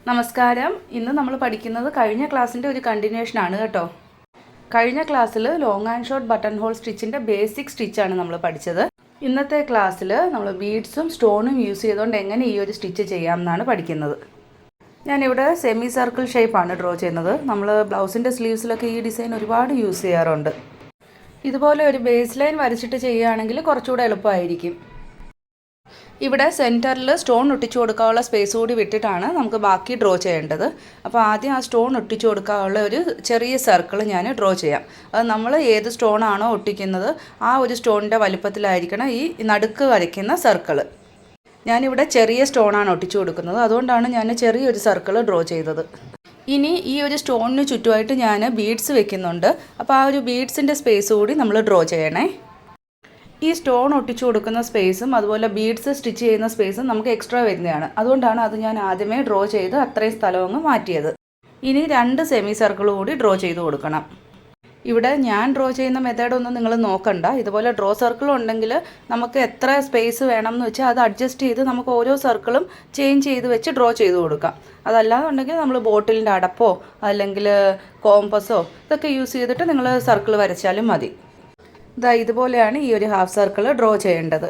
നമസ്കാരം. ഇന്ന് നമ്മൾ പഠിക്കുന്നത് കഴിഞ്ഞ ക്ലാസ്സിൻ്റെ ഒരു കണ്ടിന്യൂഷൻ ആണ് കേട്ടോ. കഴിഞ്ഞ ക്ലാസ്സിൽ long and short button hole സ്റ്റിച്ചിൻ്റെ ബേസിക് സ്റ്റിച്ചാണ് നമ്മൾ പഠിച്ചത്. ഇന്നത്തെ ക്ലാസ്സിൽ നമ്മൾ ബീഡ്സും സ്റ്റോണും യൂസ് ചെയ്തുകൊണ്ട് എങ്ങനെ ഈ ഒരു സ്റ്റിച്ച് ചെയ്യാം എന്നാണ് പഠിക്കുന്നത്. ഞാനിവിടെ സെമി സർക്കിൾ ഷേപ്പാണ് ഡ്രോ ചെയ്യുന്നത്. നമ്മൾ ബ്ലൗസിൻ്റെ സ്ലീവ്സിലൊക്കെ ഈ ഡിസൈൻ ഒരുപാട് യൂസ് ചെയ്യാറുണ്ട്. ഇതുപോലെ ഒരു ബേസ് ലൈൻ വരച്ചിട്ട് ചെയ്യുകയാണെങ്കിൽ കുറച്ചുകൂടെ എളുപ്പമായിരിക്കും. ഇവിടെ സെൻറ്ററിൽ സ്റ്റോൺ ഒട്ടിച്ചു കൊടുക്കാനുള്ള സ്പേസ് കൂടി വിട്ടിട്ടാണ് നമുക്ക് ബാക്കി ഡ്രോ ചെയ്യേണ്ടത്. അപ്പോൾ ആദ്യം ആ സ്റ്റോൺ ഒട്ടിച്ചു കൊടുക്കാനുള്ള ഒരു ചെറിയ സർക്കിൾ ഞാൻ ഡ്രോ ചെയ്യാം. അത് നമ്മൾ ഏത് സ്റ്റോണാണോ ഒട്ടിക്കുന്നത് ആ ഒരു സ്റ്റോണിൻ്റെ വലുപ്പത്തിലായിരിക്കണം ഈ നടുക്ക് വരയ്ക്കുന്ന സർക്കിൾ. ഞാനിവിടെ ചെറിയ സ്റ്റോണാണ് ഒട്ടിച്ചു കൊടുക്കുന്നത്, അതുകൊണ്ടാണ് ഞാൻ ചെറിയൊരു സർക്കിൾ ഡ്രോ ചെയ്തത്. ഇനി ഈ ഒരു സ്റ്റോണിന് ചുറ്റുമായിട്ട് ഞാൻ ബീഡ്സ് വെക്കുന്നുണ്ട്. അപ്പോൾ ആ ഒരു ബീഡ്സിൻ്റെ സ്പേസ് കൂടി നമ്മൾ ഡ്രോ ചെയ്യണേ. ഈ സ്റ്റോൺ ഒട്ടിച്ചു കൊടുക്കുന്ന സ്പേസും അതുപോലെ ബീഡ്സ് സ്റ്റിച്ച് ചെയ്യുന്ന സ്പേസും നമുക്ക് എക്സ്ട്രാ വരുന്നതാണ്. അതുകൊണ്ടാണ് അത് ഞാൻ ആദ്യമേ ഡ്രോ ചെയ്ത് അത്രയും സ്ഥലം അങ്ങ് മാറ്റിയത്. ഇനി 2 സെമി സർക്കിൾ കൂടി ഡ്രോ ചെയ്ത് കൊടുക്കണം. ഇവിടെ ഞാൻ ഡ്രോ ചെയ്യുന്ന മെത്തേഡൊന്നും നിങ്ങൾ നോക്കണ്ട. ഇതുപോലെ ഡ്രോ സർക്കിൾ ഉണ്ടെങ്കിൽ നമുക്ക് എത്ര സ്പേസ് വേണം എന്ന് വെച്ചാൽ അത് അഡ്ജസ്റ്റ് ചെയ്ത് നമുക്ക് ഓരോ സർക്കിളും ചേഞ്ച് ചെയ്ത് വെച്ച് ഡ്രോ ചെയ്ത് കൊടുക്കാം. അതല്ലാന്നുണ്ടെങ്കിൽ നമ്മൾ ബോട്ടിലിൻ്റെ അടപ്പോ അല്ലെങ്കിൽ കോമ്പസോ ഇതൊക്കെ യൂസ് ചെയ്തിട്ട് നിങ്ങൾ സർക്കിൾ വരച്ചാലും മതി. ഇതുപോലെയാണ് ഈ ഒരു ഹാഫ് സർക്കിൾ ഡ്രോ ചെയ്യേണ്ടത്.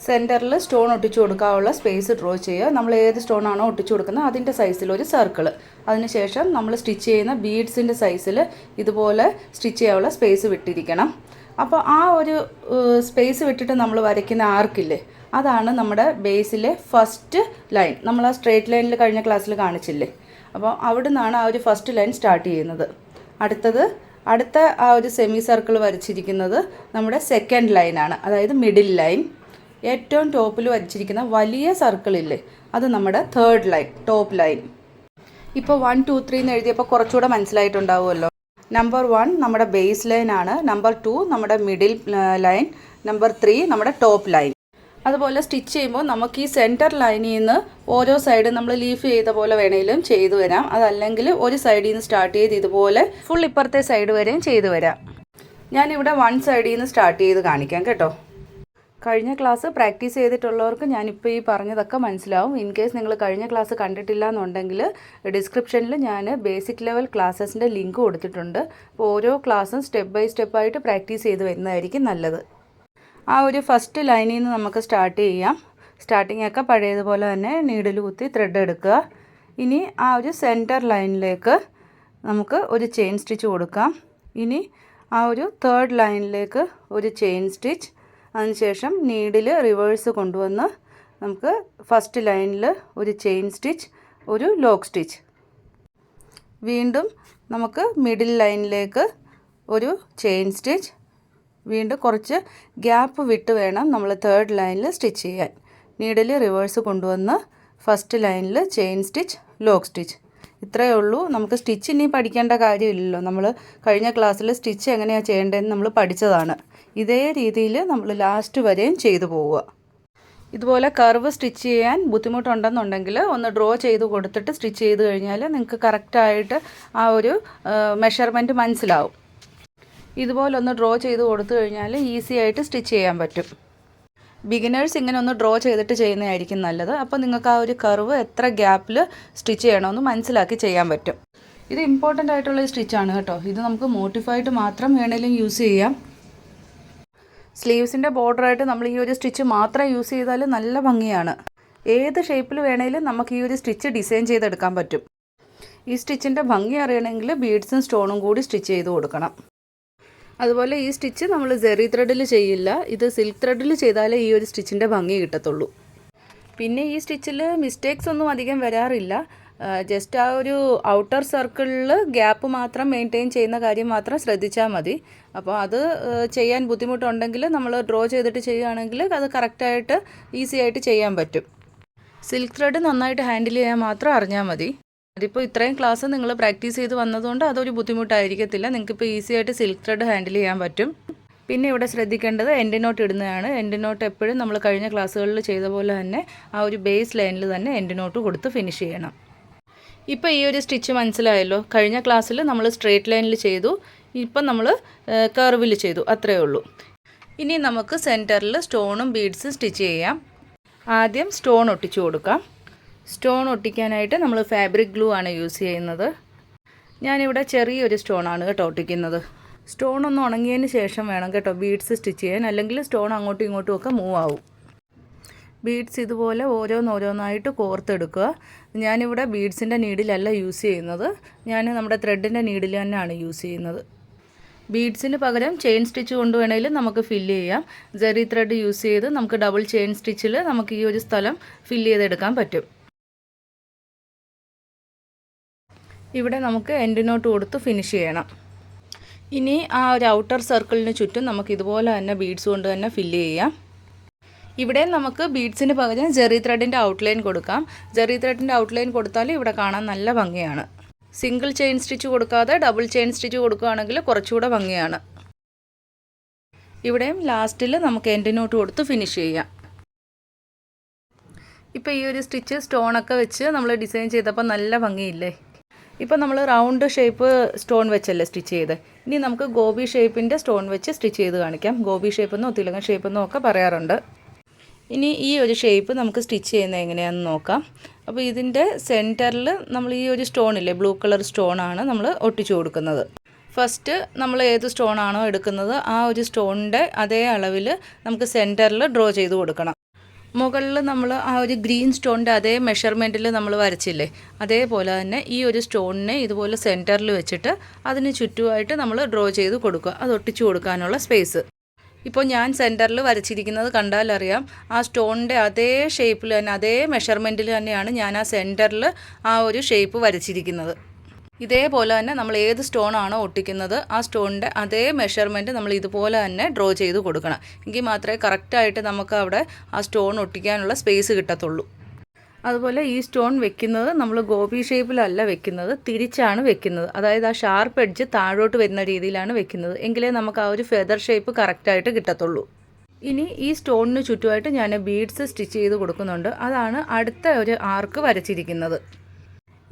സെൻറ്ററിൽ സ്റ്റോൺ ഒട്ടിച്ചു കൊടുക്കാനുള്ള സ്പേസ് ഡ്രോ ചെയ്യുക. നമ്മൾ ഏത് സ്റ്റോണാണോ ഒട്ടിച്ചു കൊടുക്കുന്നത് അതിൻ്റെ സൈസിൽ ഒരു സർക്കിൾ. അതിനുശേഷം നമ്മൾ സ്റ്റിച്ച് ചെയ്യുന്ന ബീഡ്സിൻ്റെ സൈസിൽ ഇതുപോലെ സ്റ്റിച്ച് ചെയ്യാനുള്ള സ്പേസ് വിട്ടിരിക്കണം. അപ്പോൾ ആ ഒരു സ്പേസ് വിട്ടിട്ട് നമ്മൾ വരയ്ക്കുന്ന ആർക്കില്ലേ, അതാണ് നമ്മുടെ ബേസിലെ ഫസ്റ്റ് ലൈൻ. നമ്മൾ ആ സ്ട്രേറ്റ് ലൈനിൽ കഴിഞ്ഞ ക്ലാസ്സിൽ കാണിച്ചില്ലേ, അപ്പോൾ അവിടെ നിന്നാണ് ആ ഒരു ഫസ്റ്റ് ലൈൻ സ്റ്റാർട്ട് ചെയ്യുന്നത്. അടുത്ത ആ ഒരു സെമി സർക്കിൾ വരച്ചിരിക്കുന്നത് നമ്മുടെ സെക്കൻഡ് ലൈനാണ്, അതായത് മിഡിൽ ലൈൻ. ഏറ്റവും ടോപ്പിൽ വരച്ചിരിക്കുന്ന വലിയ സർക്കിളില്ലേ, അത് നമ്മുടെ തേർഡ് ലൈൻ, ടോപ്പ് ലൈൻ. ഇപ്പോൾ 1 2 3 എന്ന് എഴുതിയപ്പോൾ കുറച്ചുകൂടെ മനസ്സിലായിട്ടുണ്ടാവുമല്ലോ. നമ്പർ 1 നമ്മുടെ ബേസ് ലൈനാണ്, നമ്പർ 2 നമ്മുടെ മിഡിൽ ലൈൻ, നമ്പർ 3 നമ്മുടെ ടോപ്പ് ലൈൻ. അതുപോലെ സ്റ്റിച്ച് ചെയ്യുമ്പോൾ നമുക്ക് ഈ സെൻറ്റർ ലൈനിൽ നിന്ന് ഓരോ സൈഡ് നമ്മൾ ലീഫ് ചെയ്ത പോലെ വേണമെങ്കിലും ചെയ്തു വരാം. അതല്ലെങ്കിൽ ഒരു സൈഡിൽ നിന്ന് സ്റ്റാർട്ട് ചെയ്ത് ഇതുപോലെ ഫുൾ ഇപ്പുറത്തെ സൈഡ് വരെയും ചെയ്തു വരാം. ഞാനിവിടെ 1 സൈഡിൽ നിന്ന് സ്റ്റാർട്ട് ചെയ്ത് കാണിക്കാം കേട്ടോ. കഴിഞ്ഞ ക്ലാസ് പ്രാക്ടീസ് ചെയ്തിട്ടുള്ളവർക്ക് ഞാനിപ്പോൾ ഈ പറഞ്ഞതൊക്കെ മനസ്സിലാവും. ഇൻ കേസ് നിങ്ങൾ കഴിഞ്ഞ ക്ലാസ് കണ്ടിട്ടില്ല എന്നുണ്ടെങ്കിൽ ഡിസ്ക്രിപ്ഷനിൽ ഞാൻ ബേസിക് ലെവൽ ക്ലാസ്സസിൻ്റെ ലിങ്ക് കൊടുത്തിട്ടുണ്ട്. അപ്പോൾ ഓരോ ക്ലാസ്സും സ്റ്റെപ്പ് ബൈ സ്റ്റെപ്പായിട്ട് പ്രാക്ടീസ് ചെയ്ത് വരുന്നതായിരിക്കും നല്ലത്. ആ ഒരു ഫസ്റ്റ് ലൈനിൽ നിന്ന് നമുക്ക് സ്റ്റാർട്ട് ചെയ്യാം. സ്റ്റാർട്ടിംഗ് ഒക്കെ പഴയതുപോലെ തന്നെ നീഡിൽ കുത്തി ത്രെഡ് എടുക്കുക. ഇനി ആ ഒരു സെൻറ്റർ ലൈനിലേക്ക് നമുക്ക് ഒരു ചെയിൻ സ്റ്റിച്ച് കൊടുക്കാം. ഇനി ആ ഒരു തേർഡ് ലൈനിലേക്ക് ഒരു ചെയിൻ സ്റ്റിച്ച്. അതിനുശേഷം നീഡിൽ റിവേഴ്സ് കൊണ്ടുവന്ന് നമുക്ക് ഫസ്റ്റ് ലൈനിൽ ഒരു ചെയിൻ സ്റ്റിച്ച്, ഒരു ലോക്ക് സ്റ്റിച്ച്. വീണ്ടും നമുക്ക് മിഡിൽ ലൈനിലേക്ക് ഒരു ചെയിൻ സ്റ്റിച്ച്. വീണ്ടും കുറച്ച് ഗ്യാപ്പ് വിട്ട് വേണം നമ്മൾ തേർഡ് ലൈനിൽ സ്റ്റിച്ച് ചെയ്യാൻ. നീഡിൽ റിവേഴ്സ് കൊണ്ടുവന്ന് ഫസ്റ്റ് ലൈനിൽ ചെയിൻ സ്റ്റിച്ച്, ലോക്ക് സ്റ്റിച്ച്. ഇത്രയേ ഉള്ളൂ. നമുക്ക് സ്റ്റിച്ച് ഇനി പഠിക്കേണ്ട കാര്യമില്ലല്ലോ. നമ്മൾ കഴിഞ്ഞ ക്ലാസ്സിൽ സ്റ്റിച്ച് എങ്ങനെയാണ് ചെയ്യേണ്ടതെന്ന് നമ്മൾ പഠിച്ചതാണ്. ഇതേ രീതിയിൽ നമ്മൾ ലാസ്റ്റ് വരെയും ചെയ്തു പോവുക. ഇതുപോലെ കർവ് സ്റ്റിച്ച് ചെയ്യാൻ ബുദ്ധിമുട്ടുണ്ടെന്നുണ്ടെങ്കിൽ ഒന്ന് ഡ്രോ ചെയ്ത് കൊടുത്തിട്ട് സ്റ്റിച്ച് ചെയ്ത് കഴിഞ്ഞാൽ നിങ്ങൾക്ക് കറക്റ്റായിട്ട് ആ ഒരു മെഷർമെൻറ്റ് മനസ്സിലാവും. ഇതുപോലെ ഒന്ന് ഡ്രോ ചെയ്ത് കൊടുത്തു കഴിഞ്ഞാൽ ഈസി ആയിട്ട് സ്റ്റിച്ച് ചെയ്യാൻ പറ്റും. ബിഗിനേഴ്സ് ഇങ്ങനെ ഒന്ന് ഡ്രോ ചെയ്തിട്ട് ചെയ്യുന്നതായിരിക്കും നല്ലത്. അപ്പോൾ നിങ്ങൾക്ക് ആ ഒരു കർവ് എത്ര ഗ്യാപ്പിൽ സ്റ്റിച്ച് ചെയ്യണമെന്ന് മനസ്സിലാക്കി ചെയ്യാൻ പറ്റും. ഇത് ഇമ്പോർട്ടൻ്റ് ആയിട്ടുള്ള സ്റ്റിച്ചാണ് കേട്ടോ. ഇത് നമുക്ക് മോട്ടിഫായിട്ട് മാത്രം വേണമെങ്കിലും യൂസ് ചെയ്യാം. സ്ലീവ്സിൻ്റെ ബോർഡറായിട്ട് നമ്മൾ ഈ ഒരു സ്റ്റിച്ച് മാത്രം യൂസ് ചെയ്താൽ നല്ല ഭംഗിയാണ്. ഏത് ഷേപ്പിൽ വേണമെങ്കിലും നമുക്ക് ഈ ഒരു സ്റ്റിച്ച് ഡിസൈൻ ചെയ്തെടുക്കാൻ പറ്റും. ഈ സ്റ്റിച്ചിൻ്റെ ഭംഗി അറിയണമെങ്കിൽ ബീഡ്സും സ്റ്റോണും കൂടി സ്റ്റിച്ച് ചെയ്ത് കൊടുക്കണം. അതുപോലെ ഈ സ്റ്റിച്ച് നമ്മൾ സെറി ത്രെഡിൽ ചെയ്യില്ല, ഇത് സിൽക്ക് ത്രെഡിൽ ചെയ്താലേ ഈ ഒരു സ്റ്റിച്ചിൻ്റെ ഭംഗി കിട്ടത്തുള്ളൂ. പിന്നെ ഈ സ്റ്റിച്ചിൽ മിസ്റ്റേക്സ് ഒന്നും അധികം വരാറില്ല. ജസ്റ്റ് ആ ഒരു ഔട്ടർ സർക്കിളിൽ ഗ്യാപ്പ് മാത്രം മെയിൻറ്റെയിൻ ചെയ്യുന്ന കാര്യം മാത്രം ശ്രദ്ധിച്ചാൽ മതി. അപ്പോൾ അത് ചെയ്യാൻ ബുദ്ധിമുട്ടുണ്ടെങ്കിൽ നമ്മൾ ഡ്രോ ചെയ്തിട്ട് ചെയ്യുകയാണെങ്കിൽ അത് കറക്റ്റായിട്ട് ഈസി ആയിട്ട് ചെയ്യാൻ പറ്റും. സിൽക്ക് ത്രെഡ് നന്നായിട്ട് ഹാൻഡിൽ ചെയ്യാൻ മാത്രം അറിഞ്ഞാൽ മതി. അതിപ്പോൾ ഇത്രയും ക്ലാസ് നിങ്ങൾ പ്രാക്ടീസ് ചെയ്ത് വന്നതുകൊണ്ട് അതൊരു ബുദ്ധിമുട്ടായിരിക്കത്തില്ല. നിങ്ങൾക്കിപ്പോൾ ഈസി ആയിട്ട് സിൽക്ക് ത്രെഡ് ഹാൻഡിൽ ചെയ്യാൻ പറ്റും. പിന്നെ ഇവിടെ ശ്രദ്ധിക്കേണ്ടത് എൻഡ് നോട്ട് ഇടുന്നതാണ്. എൻഡ് നോട്ട് എപ്പോഴും നമ്മൾ കഴിഞ്ഞ ക്ലാസ്സുകളിൽ ചെയ്ത പോലെ തന്നെ ആ ഒരു ബേസ് ലൈനിൽ തന്നെ എൻഡ് നോട്ട് കൊടുത്ത് ഫിനിഷ് ചെയ്യണം. ഇപ്പോൾ ഈ ഒരു സ്റ്റിച്ച് മനസ്സിലായല്ലോ. കഴിഞ്ഞ ക്ലാസ്സിൽ നമ്മൾ സ്ട്രേറ്റ് ലൈനിൽ ചെയ്തു, ഇപ്പം നമ്മൾ കർവിൽ ചെയ്തു, അത്രയേ ഉള്ളൂ. ഇനി നമുക്ക് സെൻറ്ററിൽ സ്റ്റോണും ബീഡ്സും സ്റ്റിച്ച് ചെയ്യാം. ആദ്യം സ്റ്റോൺ ഒട്ടിച്ചു കൊടുക്കാം. സ്റ്റോൺ ഒട്ടിക്കാനായിട്ട് നമ്മൾ ഫാബ്രിക് ഗ്ലൂ ആണ് യൂസ് ചെയ്യുന്നത്. ഞാനിവിടെ ചെറിയൊരു സ്റ്റോണാണ് കേട്ടോ ഒട്ടിക്കുന്നത്. സ്റ്റോൺ ഒന്ന് ഉണങ്ങിയതിന് ശേഷം വേണം കേട്ടോ ബീഡ്സ് സ്റ്റിച്ച് ചെയ്യാൻ, അല്ലെങ്കിൽ സ്റ്റോൺ അങ്ങോട്ടും ഇങ്ങോട്ടും ഒക്കെ മൂവ് ആവും. ബീഡ്സ് ഇതുപോലെ ഓരോന്നോരോന്നായിട്ട് കോർത്തെടുക്കുക. ഞാനിവിടെ ബീഡ്സിൻ്റെ നീഡിലല്ല യൂസ് ചെയ്യുന്നത്, ഞാൻ നമ്മുടെ ത്രെഡിൻ്റെ നീഡിൽ തന്നെയാണ് യൂസ് ചെയ്യുന്നത്. ബീഡ്സിന് പകരം ചെയിൻ സ്റ്റിച്ച് കൊണ്ട് വേണമെങ്കിലും നമുക്ക് ഫില്ല് ചെയ്യാം. ജെറി ത്രെഡ് യൂസ് ചെയ്ത് നമുക്ക് ഡബിൾ ചെയിൻ സ്റ്റിച്ചിൽ നമുക്ക് ഈ ഒരു സ്ഥലം ഫില്ല് ചെയ്തെടുക്കാൻ പറ്റും. ഇവിടെ നമുക്ക് എൻഡ് നോട്ട് കൊടുത്ത് ഫിനിഷ് ചെയ്യണം. ഇനി ആ ഒരു ഔട്ടർ സർക്കിളിന് ചുറ്റും നമുക്ക് ഇതുപോലെ തന്നെ ബീഡ്സ് കൊണ്ട് തന്നെ ഫില്ല് ചെയ്യാം. ഇവിടെ നമുക്ക് ബീഡ്സിന് പകരം ജെറി ത്രെഡിൻ്റെ ഔട്ട്ലൈൻ കൊടുക്കാം. ജെറി ത്രെഡിൻ്റെ ഔട്ട്ലൈൻ കൊടുത്താൽ ഇവിടെ കാണാൻ നല്ല ഭംഗിയാണ്. സിംഗിൾ ചെയിൻ സ്റ്റിച്ച് കൊടുക്കാതെ ഡബിൾ ചെയിൻ സ്റ്റിച്ച് കൊടുക്കുകയാണെങ്കിൽ കുറച്ചുകൂടെ ഭംഗിയാണ്. ഇവിടെയും ലാസ്റ്റിൽ നമുക്ക് എൻഡ് നോട്ട് കൊടുത്ത് ഫിനിഷ് ചെയ്യാം. ഇപ്പോൾ ഈ ഒരു സ്റ്റിച്ച് സ്റ്റോണൊക്കെ വെച്ച് നമ്മൾ ഡിസൈൻ ചെയ്തപ്പോൾ നല്ല ഭംഗിയില്ലേ? ഇപ്പോൾ നമ്മൾ റൗണ്ട് ഷേപ്പ് സ്റ്റോൺ വെച്ചല്ലേ സ്റ്റിച്ച് ചെയ്ത്. ഇനി നമുക്ക് ഗോബി ഷേപ്പിൻ്റെ സ്റ്റോൺ വെച്ച് സ്റ്റിച്ച് ചെയ്ത് കാണിക്കാം. ഗോബി ഷേപ്പെന്നോ തിലകൻ ഷേപ്പെന്നോ ഒക്കെ പറയാറുണ്ട്. ഇനി ഈ ഒരു ഷേപ്പ് നമുക്ക് സ്റ്റിച്ച് ചെയ്യുന്നത് എങ്ങനെയാണെന്ന് നോക്കാം. അപ്പോൾ ഇതിൻ്റെ സെൻറ്ററിൽ നമ്മൾ ഈ ഒരു സ്റ്റോണില്ലേ, ബ്ലൂ കളർ സ്റ്റോണാണ് നമ്മൾ ഒട്ടിച്ചു കൊടുക്കുന്നത്. ഫസ്റ്റ് നമ്മൾ ഏത് സ്റ്റോണാണോ എടുക്കുന്നത് ആ ഒരു സ്റ്റോണിൻ്റെ അതേ അളവിൽ നമുക്ക് സെൻറ്ററിൽ ഡ്രോ ചെയ്ത് കൊടുക്കണം. മുകളിൽ നമ്മൾ ആ ഒരു ഗ്രീൻ സ്റ്റോണിൻ്റെ അതേ മെഷർമെൻറ്റിൽ നമ്മൾ വരച്ചില്ലേ, അതേപോലെ തന്നെ ഈ ഒരു സ്റ്റോണിനെ ഇതുപോലെ സെൻറ്ററിൽ വെച്ചിട്ട് അതിന് ചുറ്റുമായിട്ട് നമ്മൾ ഡ്രോ ചെയ്ത് കൊടുക്കുക, അത് ഒട്ടിച്ചു കൊടുക്കാനുള്ള സ്പേസ്. ഇപ്പോൾ ഞാൻ സെൻറ്ററിൽ വരച്ചിരിക്കുന്നത് കണ്ടാലറിയാം, ആ സ്റ്റോണിൻ്റെ അതേ ഷേപ്പിൽ തന്നെ അതേ മെഷർമെൻറ്റിൽ തന്നെയാണ് ഞാൻ ആ സെൻറ്ററിൽ ആ ഒരു ഷേപ്പ് വരച്ചിരിക്കുന്നത്. ഇതേപോലെ തന്നെ നമ്മൾ ഏത് സ്റ്റോണാണോ ഒട്ടിക്കുന്നത് ആ സ്റ്റോണിൻ്റെ അതേ മെഷർമെൻറ്റ് നമ്മൾ ഇതുപോലെ തന്നെ ഡ്രോ ചെയ്ത് കൊടുക്കണം. എങ്കിൽ മാത്രമേ കറക്റ്റായിട്ട് നമുക്ക് അവിടെ ആ സ്റ്റോൺ ഒട്ടിക്കാനുള്ള സ്പേസ് കിട്ടത്തുള്ളൂ. അതുപോലെ ഈ സ്റ്റോൺ വെക്കുന്നത് നമ്മൾ ഗോപി ഷേപ്പിലല്ല വെക്കുന്നത്, തിരിച്ചാണ് വെക്കുന്നത്. അതായത് ആ ഷാർപ്പ് എഡ്ജ് താഴോട്ട് വരുന്ന രീതിയിലാണ് വെക്കുന്നത്. എങ്കിലേ നമുക്ക് ആ ഒരു ഫെദർ ഷേപ്പ് കറക്റ്റായിട്ട് കിട്ടത്തുള്ളൂ. ഇനി ഈ സ്റ്റോണിന് ചുറ്റുമായിട്ട് ഞാൻ ബീഡ്സ് സ്റ്റിച്ച് ചെയ്ത് കൊടുക്കുന്നുണ്ട്. അതാണ് അടുത്ത ഒരു ആർക്ക് വരച്ചിരിക്കുന്നത്.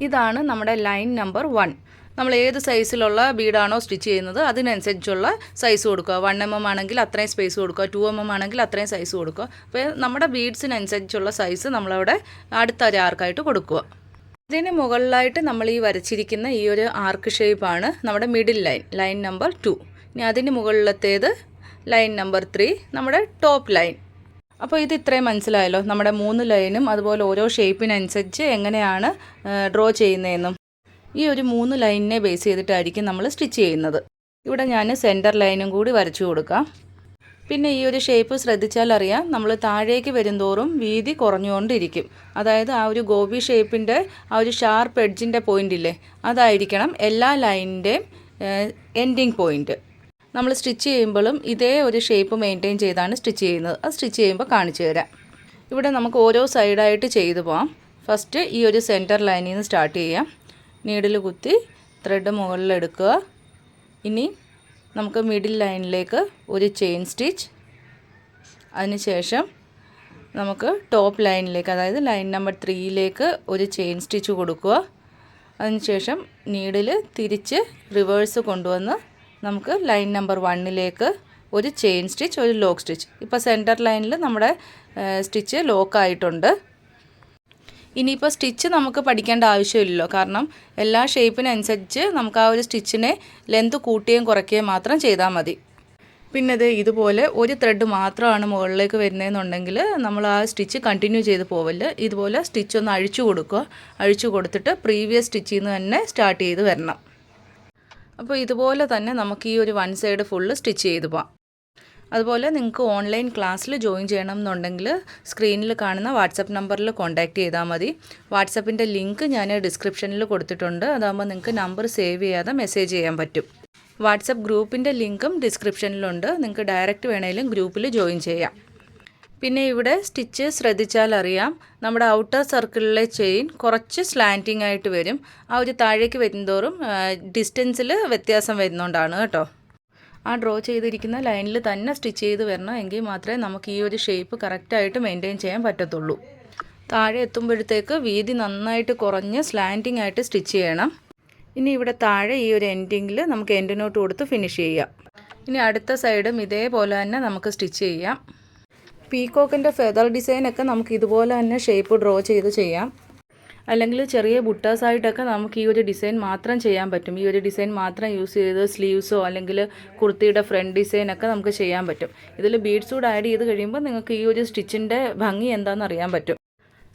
ഇതാണ് നമ്മുടെ ലൈൻ നമ്പർ 1. നമ്മൾ ഏത് സൈസിലുള്ള ബീഡാണോ സ്റ്റിച്ച് ചെയ്യുന്നത് അതിനനുസരിച്ചുള്ള സൈസ് കൊടുക്കുക. 1 mm ആണെങ്കിൽ അത്രയും സ്പേസ് കൊടുക്കുക, 2 mm ആണെങ്കിൽ അത്രയും സൈസ് കൊടുക്കുക. അപ്പോൾ നമ്മുടെ ബീഡ്സിനനുസരിച്ചുള്ള സൈസ് നമ്മളവിടെ അടുത്ത ഒരു ആർക്കായിട്ട് കൊടുക്കുക. ഇതിന് മുകളിലായിട്ട് നമ്മൾ ഈ വരച്ചിരിക്കുന്ന ഈ ഒരു ആർക്ക് ഷേപ്പാണ് നമ്മുടെ മിഡിൽ ലൈൻ, ലൈൻ നമ്പർ 2. ഇനി അതിന് മുകളിലത്തേത് ലൈൻ നമ്പർ 3, നമ്മുടെ ടോപ്പ് ലൈൻ. അപ്പോൾ ഇത് ഇത്രയും മനസ്സിലായല്ലോ, നമ്മുടെ 3 ലൈനും അതുപോലെ ഓരോ ഷേപ്പിനനുസരിച്ച് എങ്ങനെയാണ് ഡ്രോ ചെയ്യുന്നതെന്നും. ഈ ഒരു 3 ലൈനിനെ ബേസ് ചെയ്തിട്ടായിരിക്കും നമ്മൾ സ്റ്റിച്ച് ചെയ്യുന്നത്. ഇവിടെ ഞാൻ സെൻറ്റർ ലൈനും കൂടി വരച്ചു കൊടുക്കാം. പിന്നെ ഈ ഒരു ഷേപ്പ് ശ്രദ്ധിച്ചാൽ അറിയാം, നമ്മൾ താഴേക്ക് വരുംതോറും വീതി കുറഞ്ഞുകൊണ്ടിരിക്കും. അതായത് ആ ഒരു ഗോബി ഷേപ്പിൻ്റെ ആ ഒരു ഷാർപ്പ് എഡ്ജിൻ്റെ പോയിൻ്റ് ഇല്ലേ, അതായിരിക്കണം എല്ലാ ലൈനിൻ്റെയും എൻഡിങ് പോയിൻറ്റ്. നമ്മൾ സ്റ്റിച്ച് ചെയ്യുമ്പോഴും ഇതേ ഒരു ഷേപ്പ് മെയിൻറ്റെയിൻ ചെയ്താണ് സ്റ്റിച്ച് ചെയ്യുന്നത്. അത് സ്റ്റിച്ച് ചെയ്യുമ്പോൾ കാണിച്ചു തരാം. ഇവിടെ നമുക്ക് ഓരോ സൈഡായിട്ട് ചെയ്തു പോകാം. ഫസ്റ്റ് ഈ ഒരു സെൻറ്റർ ലൈനിൽ നിന്ന് സ്റ്റാർട്ട് ചെയ്യാം. നീഡിൽ കുത്തി ത്രെഡ് മുകളിലെടുക്കുക. ഇനി നമുക്ക് മിഡിൽ ലൈനിലേക്ക് ഒരു ചെയിൻ സ്റ്റിച്ച്, അതിനുശേഷം നമുക്ക് ടോപ്പ് ലൈനിലേക്ക് അതായത് ലൈൻ നമ്പർ 3യിലേക്ക് ഒരു ചെയിൻ സ്റ്റിച്ച് കൊടുക്കുക. അതിനുശേഷം നീഡിൽ തിരിച്ച് റിവേഴ്സ് കൊണ്ടുവന്ന് നമുക്ക് ലൈൻ നമ്പർ 1ലേക്ക് ഒരു ചെയിൻ സ്റ്റിച്ച്, ഒരു ലോക്ക് സ്റ്റിച്ച്. ഇപ്പോൾ സെൻറ്റർ ലൈനിൽ നമ്മുടെ സ്റ്റിച്ച് ലോക്കായിട്ടുണ്ട്. ഇനിയിപ്പോൾ സ്റ്റിച്ച് നമുക്ക് പഠിക്കേണ്ട ആവശ്യമില്ലല്ലോ, കാരണം എല്ലാ ഷേപ്പിനനുസരിച്ച് നമുക്ക് ആ ഒരു സ്റ്റിച്ചിനെ ലെന്ത് കൂട്ടുകയും കുറയ്ക്കുകയും മാത്രം ചെയ്താൽ മതി. പിന്നെ ഇതുപോലെ ഒരു ത്രെഡ് മാത്രമാണ് മുകളിലേക്ക് വരുന്നതെന്നുണ്ടെങ്കിൽ നമ്മൾ ആ സ്റ്റിച്ച് കണ്ടിന്യൂ ചെയ്ത് പോവല്. ഇതുപോലെ സ്റ്റിച്ച് ഒന്ന് അഴിച്ചു കൊടുക്കുക. അഴിച്ചു കൊടുത്തിട്ട് പ്രീവിയസ് സ്റ്റിച്ചിൽ നിന്ന് തന്നെ സ്റ്റാർട്ട് ചെയ്ത് വരണം. അപ്പോൾ ഇതുപോലെ തന്നെ നമുക്ക് ഈ ഒരു 1 സൈഡ് ഫുള്ള് സ്റ്റിച്ച് ചെയ്ത് പോകാം. അതുപോലെ നിങ്ങൾക്ക് ഓൺലൈൻ ക്ലാസ്സിൽ ജോയിൻ ചെയ്യണം എന്നുണ്ടെങ്കിൽ സ്ക്രീനിൽ കാണുന്ന വാട്സപ്പ് നമ്പറിൽ കോൺടാക്റ്റ് ചെയ്താൽ മതി. വാട്സപ്പിൻ്റെ ലിങ്ക് ഞാൻ ഡിസ്ക്രിപ്ഷനിൽ കൊടുത്തിട്ടുണ്ട്. അതാകുമ്പോൾ നിങ്ങൾക്ക് നമ്പർ സേവ് ചെയ്യാതെ മെസ്സേജ് ചെയ്യാൻ പറ്റും. വാട്സപ്പ് ഗ്രൂപ്പിൻ്റെ ലിങ്കും ഡിസ്ക്രിപ്ഷനിലുണ്ട്. നിങ്ങൾക്ക് ഡയറക്റ്റ് വേണമെങ്കിലും ഗ്രൂപ്പിൽ ജോയിൻ ചെയ്യാം. പിന്നെ ഇവിടെ സ്റ്റിച്ച് ശ്രദ്ധിച്ചാൽ അറിയാം, നമ്മുടെ ഔട്ടർ സർക്കിളിലെ ചെയിൻ കുറച്ച് സ്ലാൻറ്റിംഗ് ആയിട്ട് വരും. ആ ഒരു താഴേക്ക് വരുന്തോറും ഡിസ്റ്റൻസിൽ വ്യത്യാസം വരുന്നതുകൊണ്ടാണ് കേട്ടോ. ആ ഡ്രോ ചെയ്തിരിക്കുന്ന ലൈനിൽ തന്നെ സ്റ്റിച്ച് ചെയ്ത് വരണം. എങ്കിൽ മാത്രമേ നമുക്ക് ഈ ഒരു ഷേപ്പ് കറക്റ്റായിട്ട് മെയിൻറ്റെയിൻ ചെയ്യാൻ പറ്റത്തുള്ളൂ. താഴെ എത്തുമ്പോഴത്തേക്ക് വീതി നന്നായിട്ട് കുറഞ്ഞ് സ്ലാൻറ്റിംഗ് ആയിട്ട് സ്റ്റിച്ച് ചെയ്യണം. ഇനി ഇവിടെ താഴെ ഈ ഒരു എൻഡിങ്ങിൽ നമുക്ക് എൻഡ് നോട്ട് കൊടുത്ത് ഫിനിഷ് ചെയ്യാം. ഇനി അടുത്ത സൈഡും ഇതേപോലെ തന്നെ നമുക്ക് സ്റ്റിച്ച് ചെയ്യാം. പീക്കോക്കിൻ്റെ ഫെദർ ഡിസൈനൊക്കെ നമുക്ക് ഇതുപോലെ തന്നെ ഷേപ്പ് ഡ്രോ ചെയ്ത് ചെയ്യാം. അല്ലെങ്കിൽ ചെറിയ ബുട്ടാസായിട്ടൊക്കെ നമുക്ക് ഈ ഒരു ഡിസൈൻ മാത്രം ചെയ്യാൻ പറ്റും. ഈ ഒരു ഡിസൈൻ മാത്രം യൂസ് ചെയ്ത് സ്ലീവ്സോ അല്ലെങ്കിൽ കുർത്തിയുടെ ഫ്രണ്ട് ഡിസൈനൊക്കെ നമുക്ക് ചെയ്യാൻ പറ്റും. ഇതിൽ ബീഡ്സ് കൂടെ ആഡ് ചെയ്ത് കഴിയുമ്പോൾ നിങ്ങൾക്ക് ഈ ഒരു സ്റ്റിച്ചിൻ്റെ ഭംഗി എന്താണെന്ന് അറിയാൻ പറ്റും.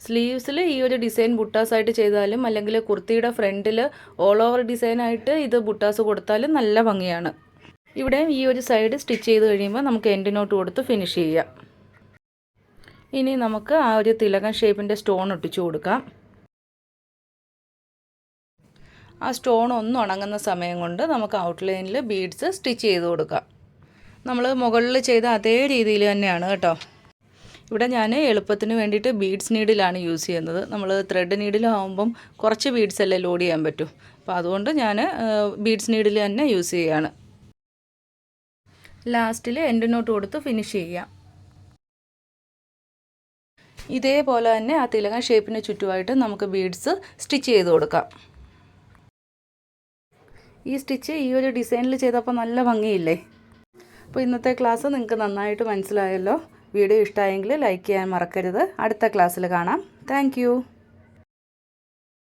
സ്ലീവ്സിൽ ഈ ഒരു ഡിസൈൻ ബുട്ടാസായിട്ട് ചെയ്താലും അല്ലെങ്കിൽ കുർത്തിയുടെ ഫ്രണ്ടിൽ ഓൾ ഓവർ ഡിസൈനായിട്ട് ഇത് ബുട്ടാസ് കൊടുത്താലും നല്ല ഭംഗിയാണ്. ഇവിടെ ഈ ഒരു സൈഡ് സ്റ്റിച്ച് ചെയ്ത് കഴിയുമ്പോൾ നമുക്ക് എൻഡ് നോട്ട് കൊടുത്ത് ഫിനിഷ് ചെയ്യാം. ഇനി നമുക്ക് ആ ഒരു തിലകൻ ഷേപ്പിൻ്റെ സ്റ്റോൺ ഒട്ടിച്ചു കൊടുക്കാം. ആ സ്റ്റോൺ ഒന്ന് ഉണങ്ങുന്ന സമയം കൊണ്ട് നമുക്ക് ഔട്ട്ലൈനിൽ ബീഡ്സ് സ്റ്റിച്ച് ചെയ്ത് കൊടുക്കാം. നമ്മൾ മുകളിൽ ചെയ്ത അതേ രീതിയിൽ തന്നെയാണ് കേട്ടോ. ഇവിടെ ഞാൻ എളുപ്പത്തിന് വേണ്ടിയിട്ട് ബീഡ്സ് നീഡിലാണ് യൂസ് ചെയ്യുന്നത്. നമ്മൾ ത്രെഡ് നീഡിലാവുമ്പം കുറച്ച് ബീഡ്സ് അല്ലേ ലോഡ് ചെയ്യാൻ പറ്റൂ. അപ്പോൾ അതുകൊണ്ട് ഞാൻ ബീഡ്സ് നീഡിൽ തന്നെ യൂസ് ചെയ്യുകയാണ്. ലാസ്റ്റിൽ എൻഡ് നോട്ട് കൊടുത്ത് ഫിനിഷ് ചെയ്യാം. ഇതേപോലെ തന്നെ ആ തിലകൻ ഷേപ്പിന് ചുറ്റുമായിട്ട് നമുക്ക് ബീഡ്സ് സ്റ്റിച്ച് ചെയ്ത് കൊടുക്കാം. ഈ സ്റ്റിച്ച് ഈ ഒരു ഡിസൈനിൽ ചെയ്തപ്പോൾ നല്ല ഭംഗിയില്ലേ? അപ്പോൾ ഇന്നത്തെ ക്ലാസ് നിങ്ങൾക്ക് നന്നായിട്ട് മനസ്സിലായല്ലോ. വീഡിയോ ഇഷ്ടമായെങ്കിൽ ലൈക്ക് ചെയ്യാൻ മറക്കരുത്. അടുത്ത ക്ലാസ്സിൽ കാണാം. താങ്ക്